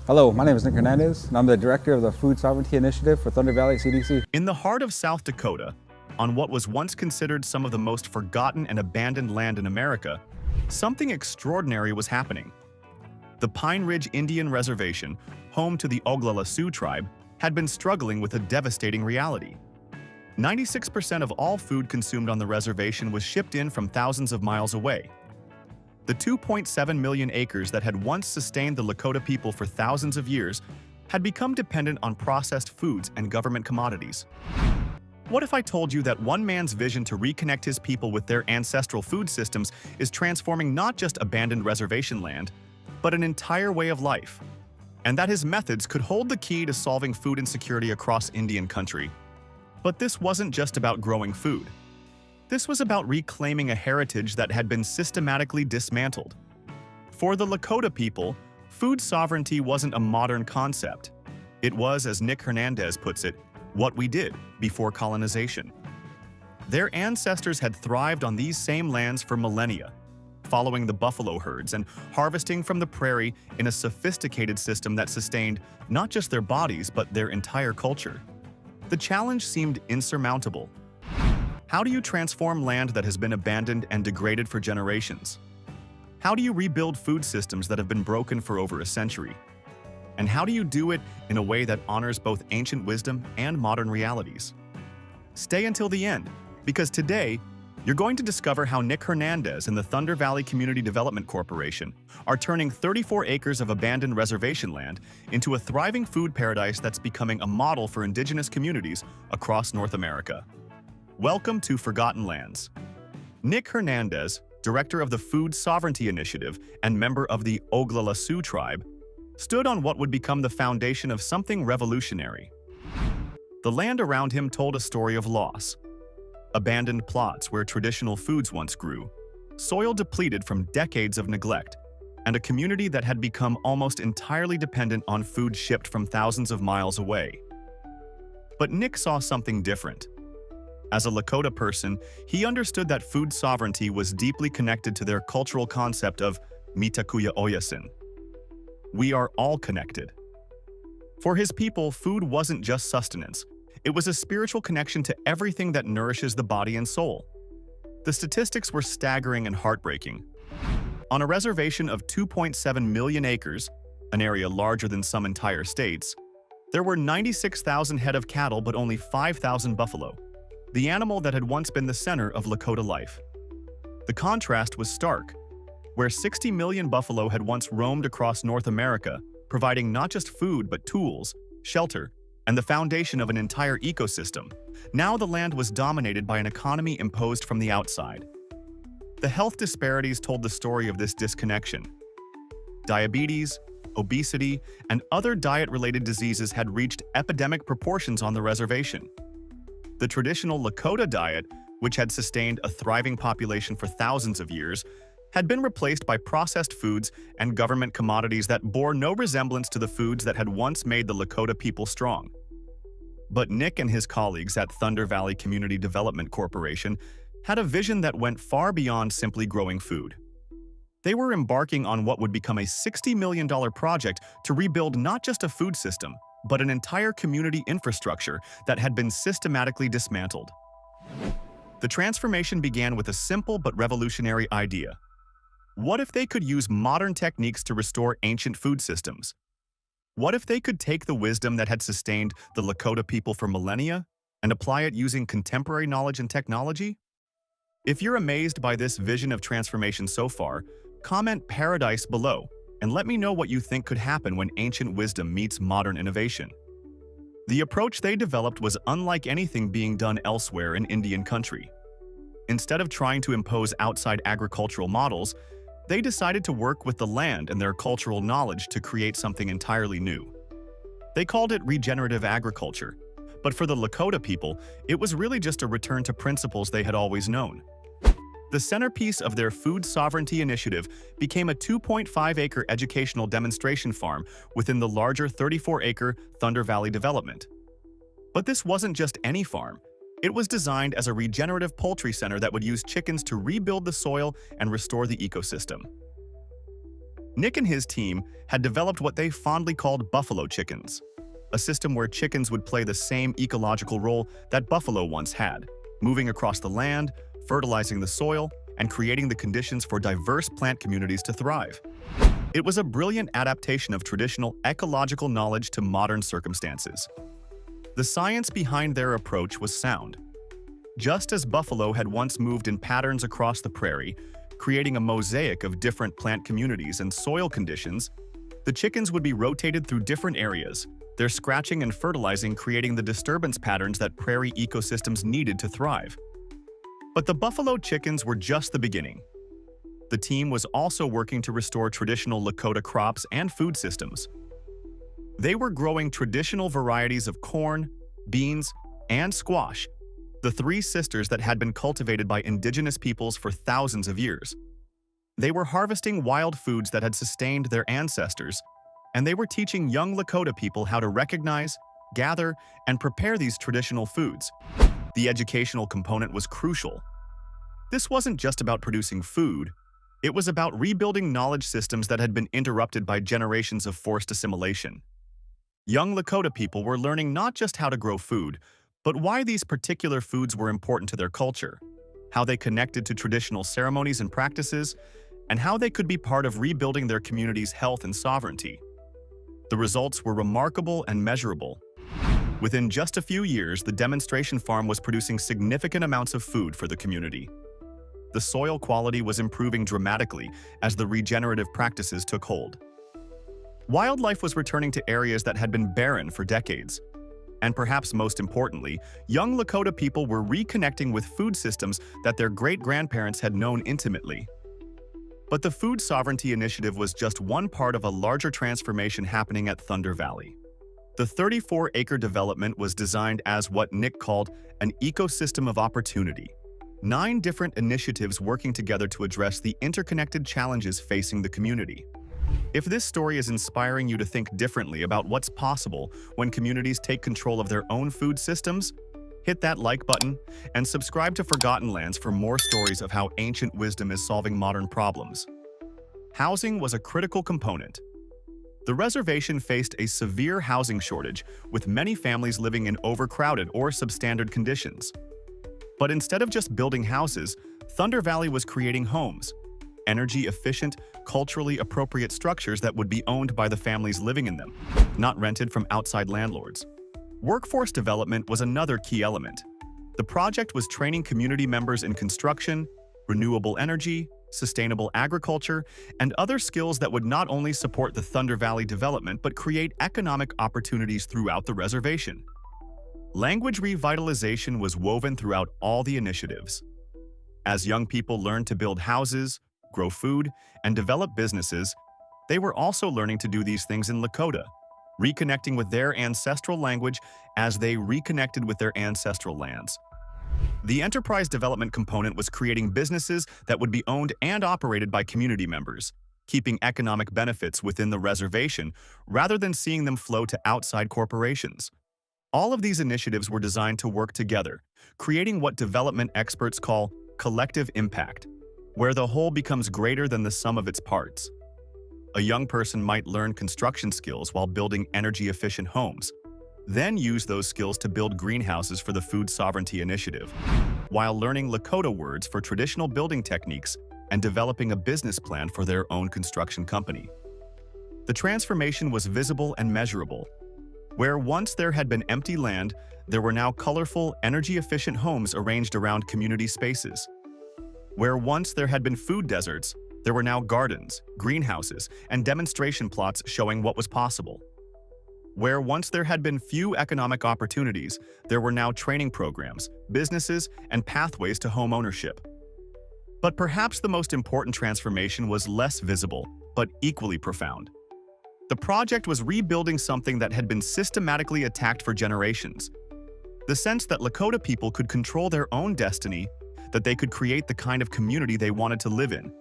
Hello, my name is Nick Hernandez, and I'm the director of the Food Sovereignty Initiative for Thunder Valley CDC. In the heart of South Dakota, on what was once considered some of the most forgotten and abandoned land in America, something extraordinary was happening. The Pine Ridge Indian Reservation, home to the Oglala Sioux Tribe, had been struggling with a devastating reality. 96% of all food consumed on the reservation was shipped in from thousands of miles away. The 2.7 million acres that had once sustained the Lakota people for thousands of years had become dependent on processed foods and government commodities. What if I told you that one man's vision to reconnect his people with their ancestral food systems is transforming not just abandoned reservation land, but an entire way of life, and that his methods could hold the key to solving food insecurity across Indian country? But this wasn't just about growing food. This was about reclaiming a heritage that had been systematically dismantled. For the Lakota people, food sovereignty wasn't a modern concept. It was, as Nick Hernandez puts it, what we did before colonization. Their ancestors had thrived on these same lands for millennia, following the buffalo herds and harvesting from the prairie in a sophisticated system that sustained not just their bodies but their entire culture. The challenge seemed insurmountable. How do you transform land that has been abandoned and degraded for generations? How do you rebuild food systems that have been broken for over a century? And how do you do it in a way that honors both ancient wisdom and modern realities? Stay until the end, because today, you're going to discover how Nick Hernandez and the Thunder Valley Community Development Corporation are turning 34 acres of abandoned reservation land into a thriving food paradise that's becoming a model for indigenous communities across North America. Welcome to Forgotten Lands. Nick Hernandez, director of the Food Sovereignty Initiative and member of the Oglala Sioux Tribe, stood on what would become the foundation of something revolutionary. The land around him told a story of loss. Abandoned plots where traditional foods once grew, soil depleted from decades of neglect, and a community that had become almost entirely dependent on food shipped from thousands of miles away. But Nick saw something different. As a Lakota person, he understood that food sovereignty was deeply connected to their cultural concept of mitakuya oyasin. We are all connected. For his people, food wasn't just sustenance. It was a spiritual connection to everything that nourishes the body and soul. The statistics were staggering and heartbreaking. On a reservation of 2.7 million acres, an area larger than some entire states, there were 96,000 head of cattle but only 5,000 buffalo, the animal that had once been the center of Lakota life. The contrast was stark. Where 60 million buffalo had once roamed across North America, providing not just food but tools, shelter, and the foundation of an entire ecosystem, now the land was dominated by an economy imposed from the outside. The health disparities told the story of this disconnection. Diabetes, obesity, and other diet-related diseases had reached epidemic proportions on the reservation. The traditional Lakota diet, which had sustained a thriving population for thousands of years, had been replaced by processed foods and government commodities that bore no resemblance to the foods that had once made the Lakota people strong. But Nick and his colleagues at Thunder Valley Community Development Corporation had a vision that went far beyond simply growing food. They were embarking on what would become a $60 million project to rebuild not just a food system, but an entire community infrastructure that had been systematically dismantled. The transformation began with a simple but revolutionary idea. What if they could use modern techniques to restore ancient food systems? What if they could take the wisdom that had sustained the Lakota people for millennia and apply it using contemporary knowledge and technology? If you're amazed by this vision of transformation so far, comment "Paradise" below and let me know what you think could happen when ancient wisdom meets modern innovation. The approach they developed was unlike anything being done elsewhere in Indian country. Instead of trying to impose outside agricultural models, they decided to work with the land and their cultural knowledge to create something entirely new. They called it regenerative agriculture, but for the Lakota people, it was really just a return to principles they had always known. The centerpiece of their Food Sovereignty Initiative became a 2.5-acre educational demonstration farm within the larger 34-acre Thunder Valley development. But this wasn't just any farm. It was designed as a regenerative poultry center that would use chickens to rebuild the soil and restore the ecosystem. Nick and his team had developed what they fondly called buffalo chickens, a system where chickens would play the same ecological role that buffalo once had, moving across the land, fertilizing the soil, and creating the conditions for diverse plant communities to thrive. It was a brilliant adaptation of traditional ecological knowledge to modern circumstances. The science behind their approach was sound. Just as buffalo had once moved in patterns across the prairie, creating a mosaic of different plant communities and soil conditions, the chickens would be rotated through different areas, their scratching and fertilizing creating the disturbance patterns that prairie ecosystems needed to thrive. But the buffalo chickens were just the beginning. The team was also working to restore traditional Lakota crops and food systems. They were growing traditional varieties of corn, beans, and squash, the three sisters that had been cultivated by indigenous peoples for thousands of years. They were harvesting wild foods that had sustained their ancestors, and they were teaching young Lakota people how to recognize, gather, and prepare these traditional foods. The educational component was crucial. This wasn't just about producing food, it was about rebuilding knowledge systems that had been interrupted by generations of forced assimilation. Young Lakota people were learning not just how to grow food, but why these particular foods were important to their culture, how they connected to traditional ceremonies and practices, and how they could be part of rebuilding their community's health and sovereignty. The results were remarkable and measurable. Within just a few years, the demonstration farm was producing significant amounts of food for the community. The soil quality was improving dramatically as the regenerative practices took hold. Wildlife was returning to areas that had been barren for decades. And perhaps most importantly, young Lakota people were reconnecting with food systems that their great-grandparents had known intimately. But the Food Sovereignty Initiative was just one part of a larger transformation happening at Thunder Valley. The 34-acre development was designed as what Nick called an ecosystem of opportunity. 9 different initiatives working together to address the interconnected challenges facing the community. If this story is inspiring you to think differently about what's possible when communities take control of their own food systems, hit that like button and subscribe to Forgotten Lands for more stories of how ancient wisdom is solving modern problems. Housing was a critical component. The reservation faced a severe housing shortage, with many families living in overcrowded or substandard conditions. But instead of just building houses, Thunder Valley was creating homes, energy-efficient, culturally appropriate structures that would be owned by the families living in them, not rented from outside landlords. Workforce development was another key element. The project was training community members in construction, renewable energy, sustainable agriculture, and other skills that would not only support the Thunder Valley development but create economic opportunities throughout the reservation. Language revitalization was woven throughout all the initiatives. As young people learned to build houses, grow food, and develop businesses, they were also learning to do these things in Lakota, reconnecting with their ancestral language as they reconnected with their ancestral lands. The enterprise development component was creating businesses that would be owned and operated by community members, keeping economic benefits within the reservation rather than seeing them flow to outside corporations. All of these initiatives were designed to work together, creating what development experts call collective impact, where the whole becomes greater than the sum of its parts. A young person might learn construction skills while building energy-efficient homes, then use those skills to build greenhouses for the Food Sovereignty Initiative, while learning Lakota words for traditional building techniques and developing a business plan for their own construction company. The transformation was visible and measurable. Where once there had been empty land, there were now colorful, energy-efficient homes arranged around community spaces. Where once there had been food deserts, there were now gardens, greenhouses, and demonstration plots showing what was possible. Where once there had been few economic opportunities, there were now training programs, businesses, and pathways to home ownership. But perhaps the most important transformation was less visible, but equally profound. The project was rebuilding something that had been systematically attacked for generations. The sense that Lakota people could control their own destiny, that they could create the kind of community they wanted to live in,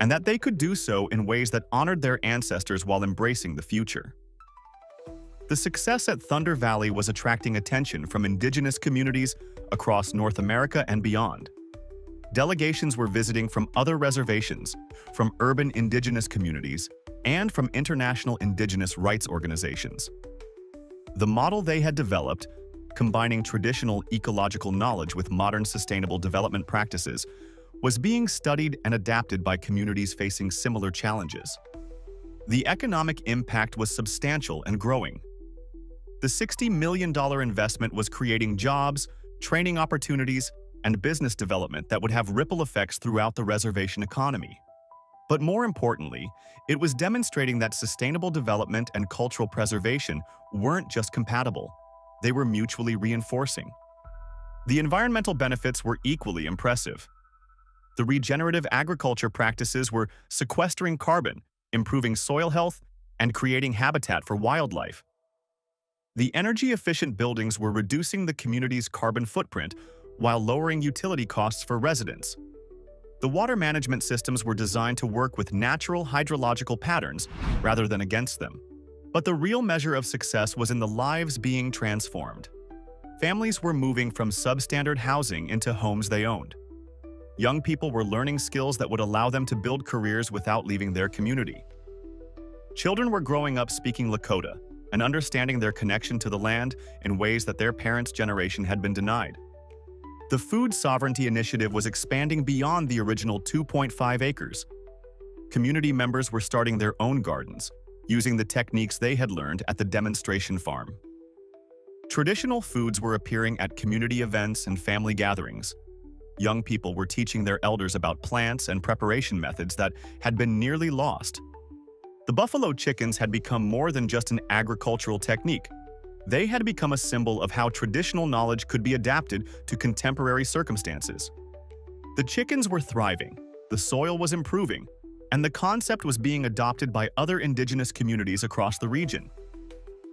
and that they could do so in ways that honored their ancestors while embracing the future. The success at Thunder Valley was attracting attention from indigenous communities across North America and beyond. Delegations were visiting from other reservations, from urban indigenous communities, and from international indigenous rights organizations. The model they had developed, combining traditional ecological knowledge with modern sustainable development practices, was being studied and adapted by communities facing similar challenges. The economic impact was substantial and growing. The $60 million investment was creating jobs, training opportunities, and business development that would have ripple effects throughout the reservation economy. But more importantly, it was demonstrating that sustainable development and cultural preservation weren't just compatible, they were mutually reinforcing. The environmental benefits were equally impressive. The regenerative agriculture practices were sequestering carbon, improving soil health, and creating habitat for wildlife. The energy-efficient buildings were reducing the community's carbon footprint while lowering utility costs for residents. The water management systems were designed to work with natural hydrological patterns rather than against them. But the real measure of success was in the lives being transformed. Families were moving from substandard housing into homes they owned. Young people were learning skills that would allow them to build careers without leaving their community. Children were growing up speaking Lakota and understanding their connection to the land in ways that their parents' generation had been denied. The Food Sovereignty Initiative was expanding beyond the original 2.5 acres. Community members were starting their own gardens, using the techniques they had learned at the demonstration farm. Traditional foods were appearing at community events and family gatherings. Young people were teaching their elders about plants and preparation methods that had been nearly lost. The buffalo chickens had become more than just an agricultural technique. They had become a symbol of how traditional knowledge could be adapted to contemporary circumstances. The chickens were thriving, the soil was improving, and the concept was being adopted by other indigenous communities across the region.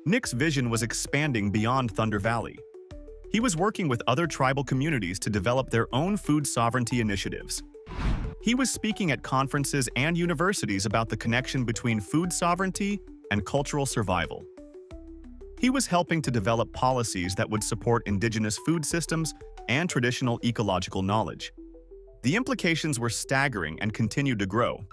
Nick's vision was expanding beyond Thunder Valley. He was working with other tribal communities to develop their own food sovereignty initiatives. He was speaking at conferences and universities about the connection between food sovereignty and cultural survival. He was helping to develop policies that would support indigenous food systems and traditional ecological knowledge. The implications were staggering and continued to grow.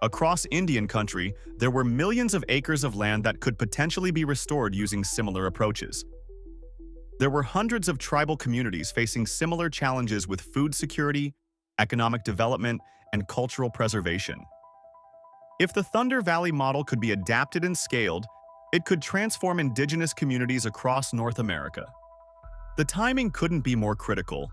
Across Indian country, there were millions of acres of land that could potentially be restored using similar approaches. There were hundreds of tribal communities facing similar challenges with food security, economic development, and cultural preservation. If the Thunder Valley model could be adapted and scaled, it could transform indigenous communities across North America. The timing couldn't be more critical.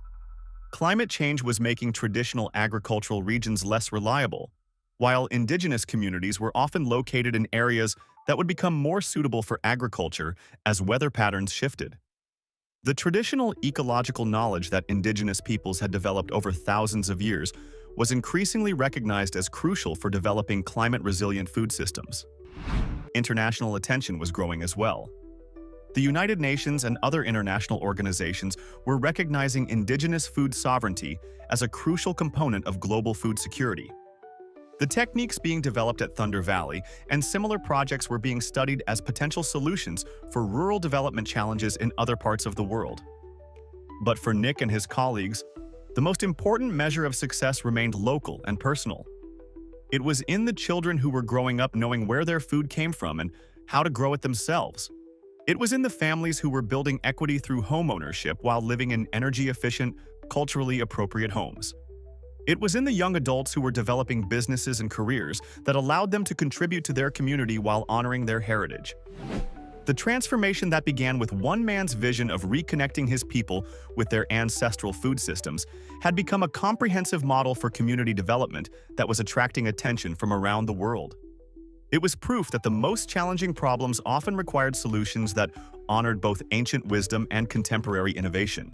Climate change was making traditional agricultural regions less reliable, while indigenous communities were often located in areas that would become more suitable for agriculture as weather patterns shifted. The traditional ecological knowledge that indigenous peoples had developed over thousands of years was increasingly recognized as crucial for developing climate-resilient food systems. International attention was growing as well. The United Nations and other international organizations were recognizing indigenous food sovereignty as a crucial component of global food security. The techniques being developed at Thunder Valley and similar projects were being studied as potential solutions for rural development challenges in other parts of the world. But for Nick and his colleagues, the most important measure of success remained local and personal. It was in the children who were growing up knowing where their food came from and how to grow it themselves. It was in the families who were building equity through homeownership while living in energy-efficient, culturally appropriate homes. It was in the young adults who were developing businesses and careers that allowed them to contribute to their community while honoring their heritage. The transformation that began with one man's vision of reconnecting his people with their ancestral food systems had become a comprehensive model for community development that was attracting attention from around the world. It was proof that the most challenging problems often required solutions that honored both ancient wisdom and contemporary innovation.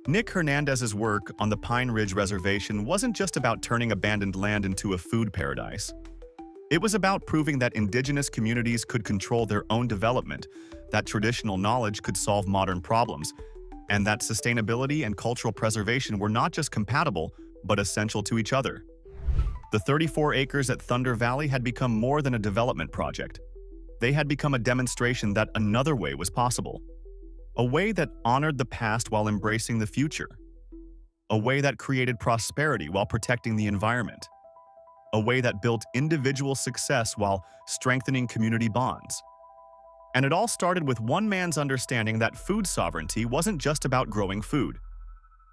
Nick Hernandez's work on the Pine Ridge Reservation wasn't just about turning abandoned land into a food paradise. It was about proving that indigenous communities could control their own development, that traditional knowledge could solve modern problems, and that sustainability and cultural preservation were not just compatible, but essential to each other. The 34 acres at Thunder Valley had become more than a development project. They had become a demonstration that another way was possible. A way that honored the past while embracing the future. A way that created prosperity while protecting the environment. a way that built individual success while strengthening community bonds. And it all started with one man's understanding that food sovereignty wasn't just about growing food.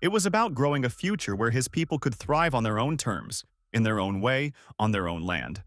It was about growing a future where his people could thrive on their own terms, in their own way, on their own land.